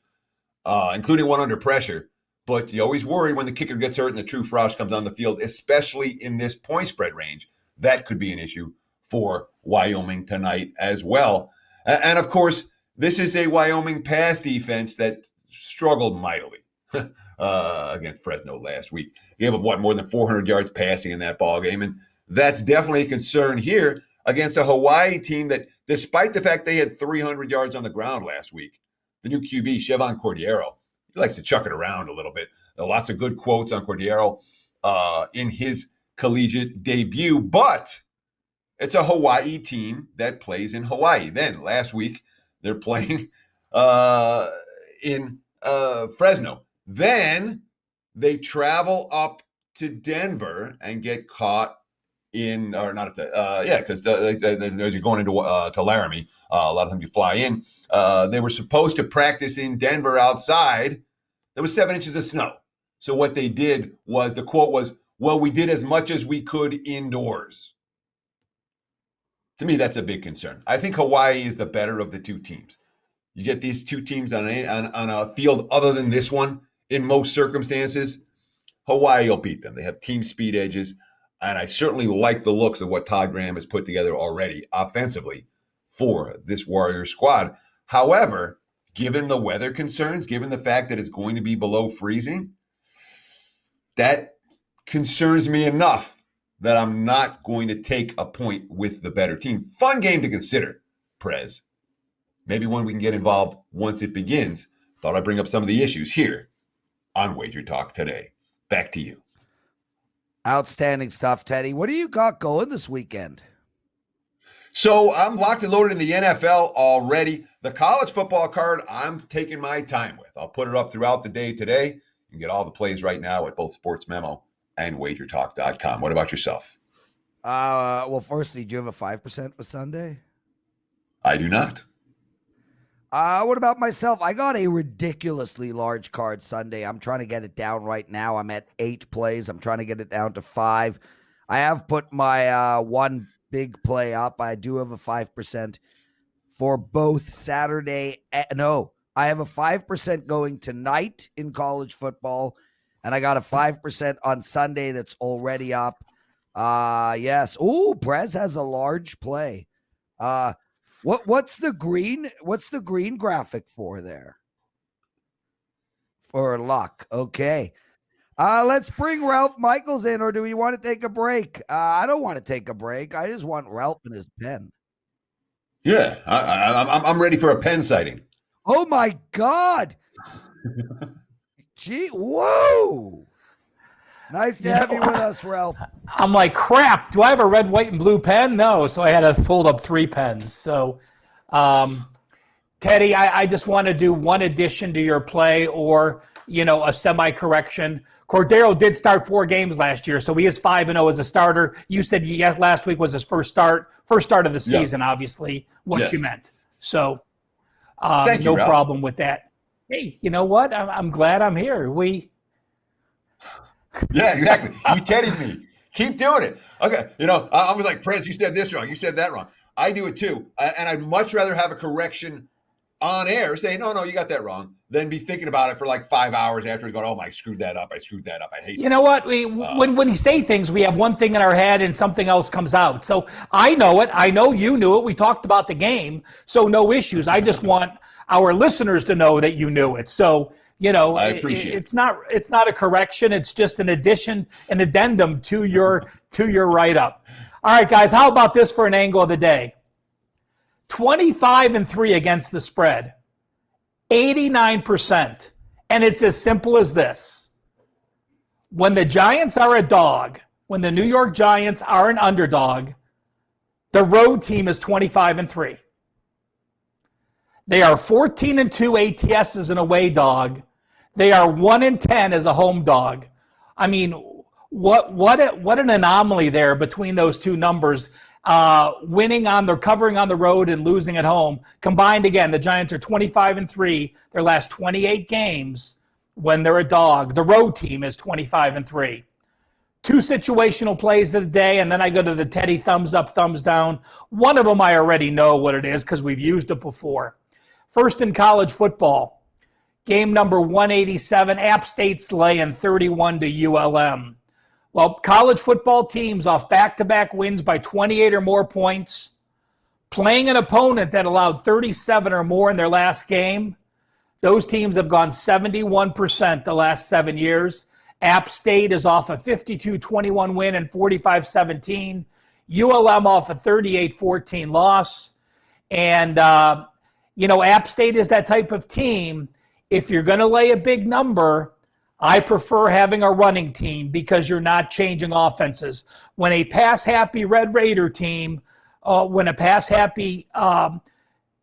including one under pressure. But you always worry when the kicker gets hurt and the true Frosh comes on the field, especially in this point spread range. That could be an issue for Wyoming tonight as well. And of course, this is a Wyoming pass defense that struggled mightily against Fresno last week. He gave up, more than 400 yards passing in that ballgame. And that's definitely a concern here against a Hawaii team that, despite the fact they had 300 yards on the ground last week, the new QB, Chevon Cordiero, he likes to chuck it around a little bit. There are lots of good quotes on Cordiero in his collegiate debut, but it's a Hawaii team that plays in Hawaii. Then last week, they're playing in Fresno. Then they travel up to Denver and get caught in, or not at the, because you're going into to Laramie. A lot of times you fly in. They were supposed to practice in Denver outside. There was 7 inches of snow. So what they did was, the quote was, "Well, we did as much as we could indoors." To me, that's a big concern. I think Hawaii is the better of the two teams. You get these two teams on a field other than this one, in most circumstances, Hawaii will beat them. They have team speed edges, and I certainly like the looks of what Todd Graham has put together already offensively for this Warriors squad. However, given the weather concerns, given the fact that it's going to be below freezing, that concerns me enough that I'm not going to take a point with the better team. Fun game to consider, Prez. Maybe when we can get involved once it begins. Thought I'd bring up some of the issues here on WagerTalk Today. Back to you. Outstanding stuff, Teddy. What do you got going this weekend? So I'm locked and loaded in the NFL already. The college football card, I'm taking my time with. I'll put it up throughout the day today. You can get all the plays right now at both Sports Memo and WagerTalk.com. What about yourself? Well, firstly, do you have a 5% for Sunday? I do not. What about myself? I got a ridiculously large card Sunday. I'm trying to get it down right now. I'm at 8 plays. I'm trying to get it down to 5. I have put my one big play up. I do have a 5% for both Saturday. No, I have a 5% going tonight in college football, and I got a 5% on Sunday that's already up. Yes. Ooh, Prez has a large play. What's the green graphic for there? For luck. Okay. Let's bring Ralph Michaels in, or do we want to take a break? I don't want to take a break. I just want Ralph and his pen. Yeah, I'm ready for a pen sighting. Oh my God. Gee, whoa. Nice to have you with us, Ralph. I'm like, crap, do I have a red, white, and blue pen? No, so I had to pull up 3 pens. So, Teddy, I just want to do one addition to your play or, a semi-correction. Cordero did start 4 games last year, so he is 5-0 as a starter. You said last week was his first start of the season, obviously, what you meant. So, no problem with that. Hey, you know what? I'm glad I'm here. Yeah, exactly. You Teddied me. Keep doing it. Okay. I was like, Prez, you said this wrong. You said that wrong. I do it too. And I'd much rather have a correction on air saying, no, you got that wrong, than be thinking about it for like 5 hours after going, oh, I screwed that up. I hate it. You know what? When we say things, we have one thing in our head and something else comes out. So I know it. I know you knew it. We talked about the game. So no issues. I just want our listeners to know that you knew it. So, I appreciate it's not a correction. It's just an addition, an addendum to your write-up. All right, guys, how about this for an angle of the day? 25-3 against the spread, 89%. And it's as simple as this. When the Giants are a dog, when the New York Giants are an underdog, the road team is 25-3. They are 14-2 ATS as an away dog. They are 1-10 as a home dog. I mean, what an anomaly there between those two numbers. Covering on the road and losing at home. Combined again, the Giants are 25-3 their last 28 games when they're a dog. The road team is 25-3. 2 situational plays of the day, and then I go to the Teddy thumbs up, thumbs down. One of them I already know what it is because we've used it before. First in college football, game number 187, App State's laying 31 to ULM. Well, college football teams off back-to-back wins by 28 or more points, playing an opponent that allowed 37 or more in their last game, those teams have gone 71% the last 7 years. App State is off a 52-21 win and 45-17. ULM off a 38-14 loss. And, App State is that type of team. If you're going to lay a big number, I prefer having a running team because you're not changing offenses. When a pass-happy Red Raider team,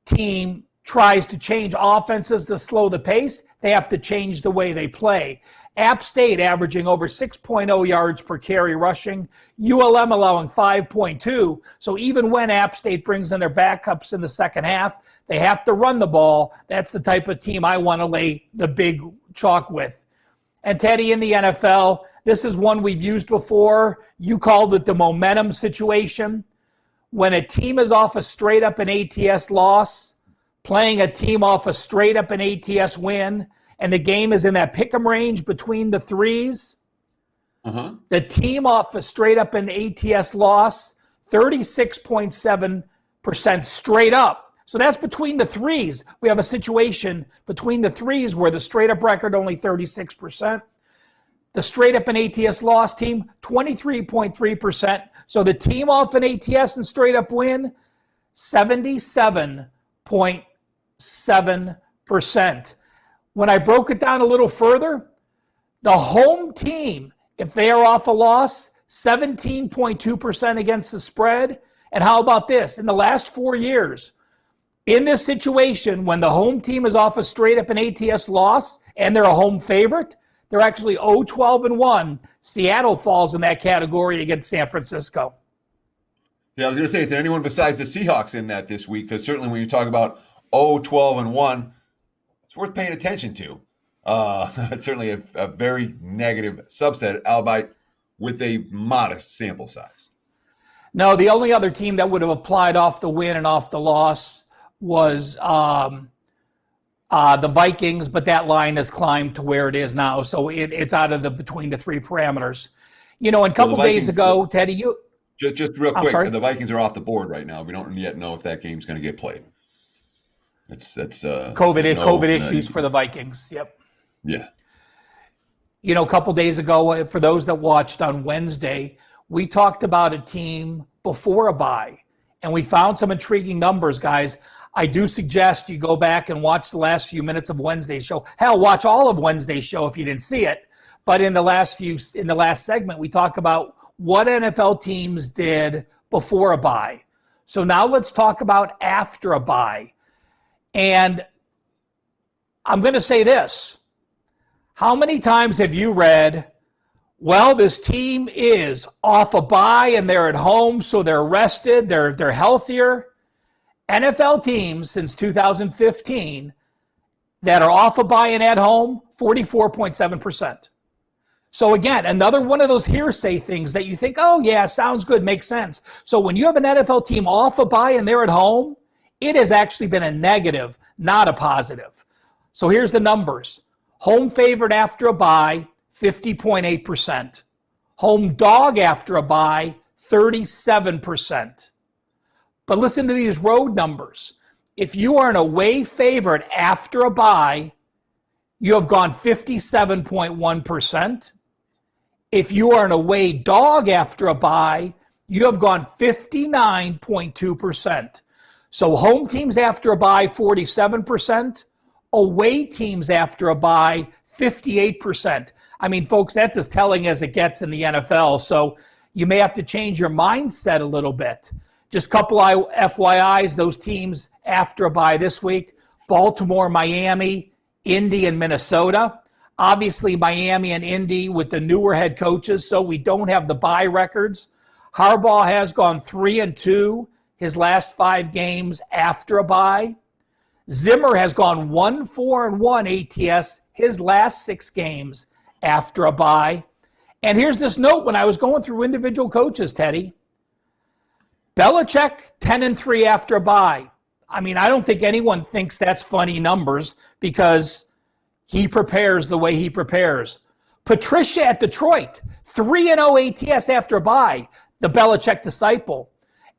team tries to change offenses to slow the pace, they have to change the way they play. App State averaging over 6.0 yards per carry rushing, ULM allowing 5.2. So even when App State brings in their backups in the second half, they have to run the ball. That's the type of team I want to lay the big chalk with. And Teddy, in the NFL, this is one we've used before. You called it the momentum situation. When a team is off a straight-up and ATS loss, playing a team off a straight-up and ATS win, and the game is in that pick'em range between the threes, the team off a straight-up and ATS loss, 36.7% straight up. So that's between the threes. We have a situation between the threes where the straight-up record only 36%. The straight-up and ATS loss team, 23.3%. So the team off an ATS and straight-up win, 77.7%. When I broke it down a little further, the home team, if they are off a loss, 17.2% against the spread. And how about this? In the last 4 years, in this situation, when the home team is off a straight-up and ATS loss and they're a home favorite, they're actually 0-12-1. Seattle falls in that category against San Francisco. Yeah, I was going to say, is there anyone besides the Seahawks in that this week? Because certainly when you talk about 0-12-1, it's worth paying attention to. It's certainly a very negative subset, albeit with a modest sample size. No, the only other team that would have applied off the win and off the loss was the Vikings, but that line has climbed to where it is now, so it's out of between the 3 parameters. A couple days ago, Teddy, just real quick, the Vikings are off the board right now. We don't yet know if that game's going to get played. That's COVID issues for the Vikings. Yep. Yeah. A couple days ago, for those that watched on Wednesday, we talked about a team before a bye, and we found some intriguing numbers, guys. I do suggest you go back and watch the last few minutes of Wednesday's show. Hell, watch all of Wednesday's show if you didn't see it. But in the last segment, we talk about what NFL teams did before a bye. So now let's talk about after a bye. And I'm going to say this. How many times have you read, well, this team is off a bye and they're at home, so they're rested, they're healthier? NFL teams since 2015 that are off a bye and at home, 44.7%. So again, another one of those hearsay things that you think, oh yeah, sounds good, makes sense. So when you have an NFL team off a bye and they're at home, it has actually been a negative, not a positive. So here's the numbers. Home favorite after a bye, 50.8%. Home dog after a bye, 37%. But listen to these road numbers. If you are an away favorite after a bye, you have gone 57.1%. If you are an away dog after a bye, you have gone 59.2%. So home teams after a bye, 47%. Away teams after a bye, 58%. I mean, folks, that's as telling as it gets in the NFL. So you may have to change your mindset a little bit. Just a couple FYIs, those teams after a bye this week: Baltimore, Miami, Indy, and Minnesota. Obviously, Miami and Indy with the newer head coaches, so we don't have the bye records. Harbaugh has gone 3-2 his last 5 games after a bye. Zimmer has gone 1-4-1 ATS his last 6 games after a bye. And here's this note when I was going through individual coaches, Teddy. Belichick, 10-3 after a bye. I mean, I don't think anyone thinks that's funny numbers because he prepares the way he prepares. Patricia at Detroit, 3-0 ATS after a bye, the Belichick disciple.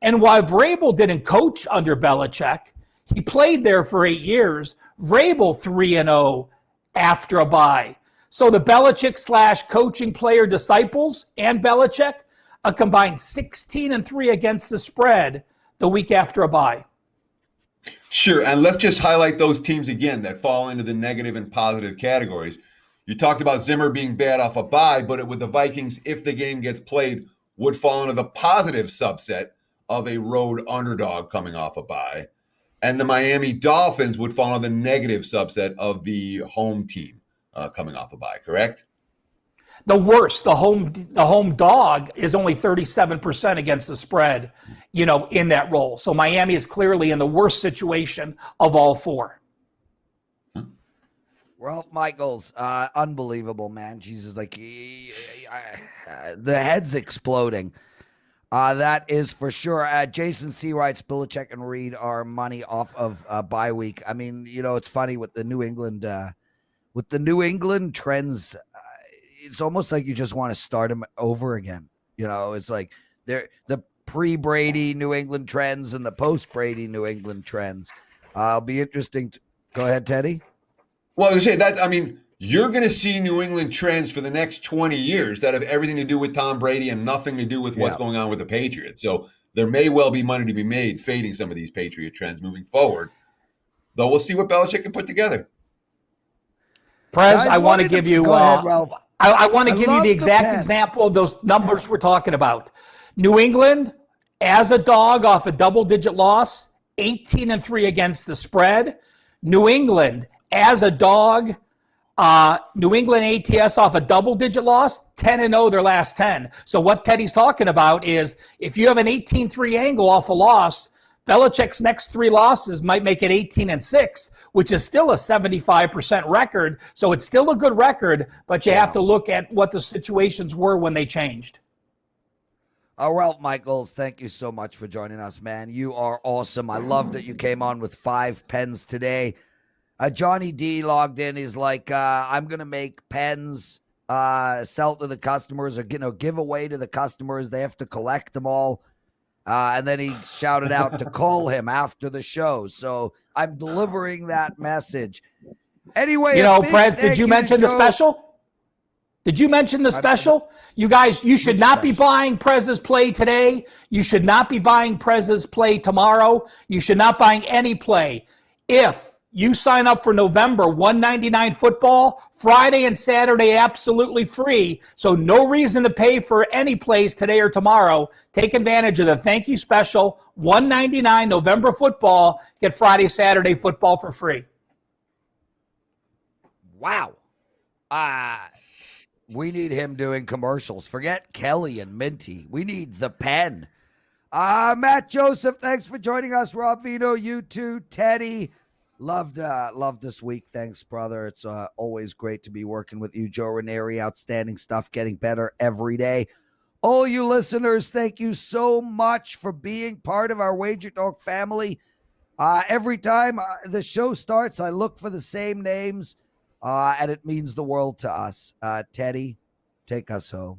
And while Vrabel didn't coach under Belichick, he played there for 8 years. Vrabel 3-0 after a bye. So the Belichick / coaching player disciples and Belichick, a combined 16-3 against the spread the week after a bye. Sure, and let's just highlight those teams again that fall into the negative and positive categories. You talked about Zimmer being bad off a bye, but with the Vikings, if the game gets played, would fall into the positive subset of a road underdog coming off a bye. And the Miami Dolphins would fall into the negative subset of the home team coming off a bye, correct? The worst, the home dog is only 37% against the spread, in that role. So Miami is clearly in the worst situation of all 4. Ralph Michaels, unbelievable, man. Jesus, like the head's exploding. That is for sure. Jason C. writes, Belichick and Reed are money off of bye week. I mean, it's funny with the New England trends. It's almost like you just want to start them over again. It's like they're the pre-Brady New England trends and the post-Brady New England trends. It'll be interesting. Go ahead, Teddy. Well, I was saying that, you're going to see New England trends for the next 20 years that have everything to do with Tom Brady and nothing to do with what's going on with the Patriots. So there may well be money to be made fading some of these Patriot trends moving forward, though we'll see what Belichick can put together. Prez, I want to give you go ahead, Ralph. I want to give you the exact example of those numbers we're talking about. New England, as a dog off a double-digit loss, 18-3 against the spread. New England, as a dog, New England ATS off a double-digit loss, 10-0 their last 10. So what Teddy's talking about is if you have an 18-3 angle off a loss, Belichick's next 3 losses might make it 18-6, which is still a 75% record. So it's still a good record, but you have to look at what the situations were when they changed. Ralph Michaels, thank you so much for joining us, man. You are awesome. I love that you came on with 5 pens today. Johnny D logged in. He's like, I'm going to make pens, sell to the customers or give away to the customers. They have to collect them all. And then he shouted out to call him after the show. So I'm delivering that message. Anyway, Prez, did you mention the special? Did you mention the special? You guys, you should not be buying Prez's play today. You should not be buying Prez's play tomorrow. You should not buying any play. If You sign up for November, $199 football, Friday and Saturday absolutely free. So no reason to pay for any plays today or tomorrow. Take advantage of the thank you special, $199 November football. Get Friday, Saturday football for free. Wow. We need him doing commercials. Forget Kelly and Minty. We need the pen. Matt Joseph, thanks for joining us. Rob Veno, you too. Teddy, loved this week. Thanks, brother. It's always great to be working with you. Joe Ranieri, outstanding stuff, getting better every day. All you listeners, thank you so much for being part of our WagerTalk family. Every time the show starts, I look for the same names, and it means the world to us. Teddy, take us home.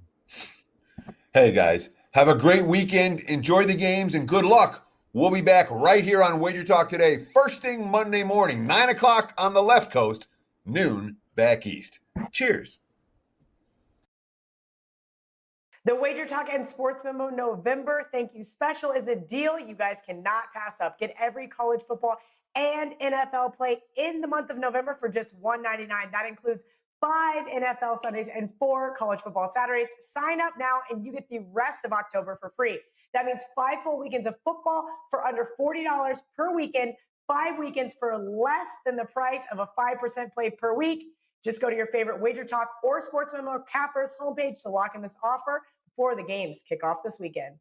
Hey, guys. Have a great weekend. Enjoy the games and good luck. We'll be back right here on WagerTalk Today, first thing Monday morning, 9 o'clock on the left coast, noon back east. Cheers. The WagerTalk and Sports Memo November thank you special is a deal you guys cannot pass up. Get every college football and NFL play in the month of November for just $199. That includes 5 NFL Sundays and 4 college football Saturdays. Sign up now and you get the rest of October for free. That means 5 full weekends of football for under $40 per weekend, 5 weekends for less than the price of a 5% play per week. Just go to your favorite WagerTalk or Sports Memo Cappers homepage to lock in this offer before the games kick off this weekend.